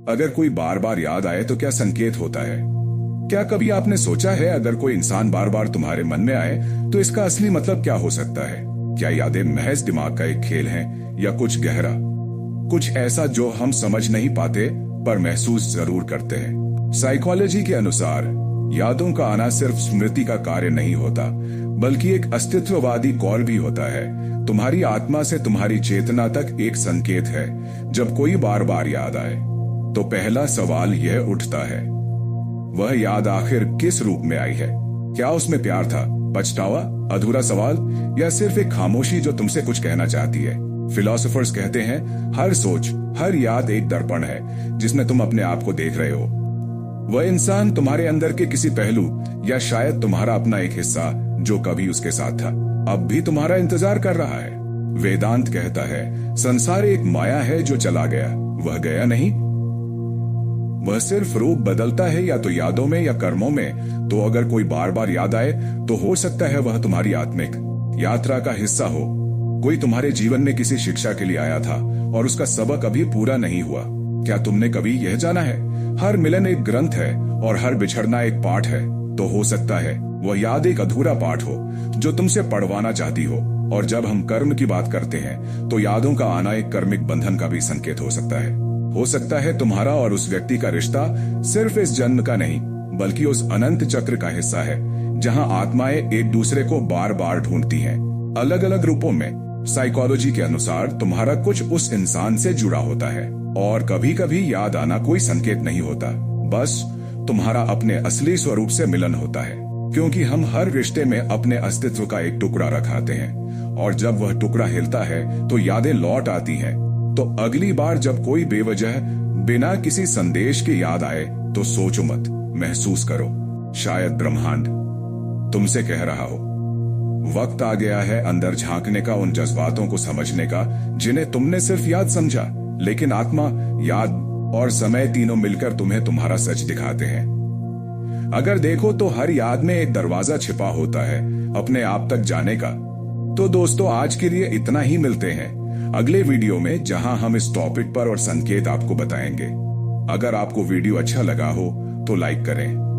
अगर कोई बार बार याद आए तो क्या संकेत होता है? क्या कभी आपने सोचा है अगर कोई इंसान बार बार तुम्हारे मन में आए तो इसका असली मतलब क्या हो सकता है? क्या यादें महज दिमाग का एक खेल हैं या कुछ गहरा, कुछ ऐसा जो हम समझ नहीं पाते पर महसूस जरूर करते हैं? साइकोलॉजी के अनुसार यादों का आना सिर्फ स्मृति का कार्य नहीं होता, बल्कि एक अस्तित्ववादी कॉल भी होता है। तुम्हारी आत्मा से तुम्हारी चेतना तक एक संकेत है। जब कोई बार बार याद आए तो पहला सवाल यह उठता है, वह याद आखिर किस रूप में आई है? क्या उसमें प्यार था, पछतावा, अधूरा सवाल, या सिर्फ एक खामोशी जो तुमसे कुछ कहना चाहती है? फिलोसोफर्स कहते हैं हर सोच, हर याद एक दर्पण है जिसमें तुम अपने आप को देख रहे हो। वह इंसान तुम्हारे अंदर के किसी पहलू या शायद तुम्हारा अपना एक हिस्सा जो कभी उसके साथ था, अब भी तुम्हारा इंतजार कर रहा है। वेदांत कहता है संसार एक माया है जो चला गया, वह गया नहीं। वह सिर्फ रूप बदलता है या तो यादों में या कर्मों में। तो अगर कोई बार बार याद आए तो हो सकता है वह तुम्हारी आत्मिक यात्रा का हिस्सा हो। कोई तुम्हारे जीवन में किसी शिक्षा के लिए आया था और उसका सबक अभी पूरा नहीं हुआ। क्या तुमने कभी यह जाना है हर मिलन एक ग्रंथ है और हर बिछड़ना एक पाठ है? तो हो सकता है वह याद एक अधूरा पाठ हो जो तुमसे पढ़वाना चाहती हो। और जब हम कर्म की बात करते हैं तो यादों का आना एक कर्मिक बंधन का भी संकेत हो सकता है। हो सकता है तुम्हारा और उस व्यक्ति का रिश्ता सिर्फ इस जन्म का नहीं, बल्कि उस अनंत चक्र का हिस्सा है जहां आत्माएं एक दूसरे को बार बार ढूंढती हैं, अलग अलग रूपों में। साइकोलॉजी के अनुसार तुम्हारा कुछ उस इंसान से जुड़ा होता है और कभी कभी याद आना कोई संकेत नहीं होता, बस तुम्हारा अपने असली स्वरूप से मिलन होता है। क्योंकि हम हर रिश्ते में अपने अस्तित्व का एक टुकड़ा रखाते हैं और जब वह टुकड़ा हिलता है तो यादें लौट आती हैं। तो अगली बार जब कोई बेवजह बिना किसी संदेश के याद आए तो सोचो मत, महसूस करो, शायद ब्रह्मांड तुमसे कह रहा हो वक्त आ गया है अंदर झांकने का, उन जज्बातों को समझने का जिन्हें तुमने सिर्फ याद समझा, लेकिन आत्मा, याद और समय तीनों मिलकर तुम्हें तुम्हारा सच दिखाते हैं। अगर देखो तो हर याद में एक दरवाजा छिपा होता है अपने आप तक जाने का। तो दोस्तों आज के लिए इतना ही, मिलते हैं अगले वीडियो में जहां हम इस टॉपिक पर और संकेत आपको बताएंगे। अगर आपको वीडियो अच्छा लगा हो तो लाइक करें।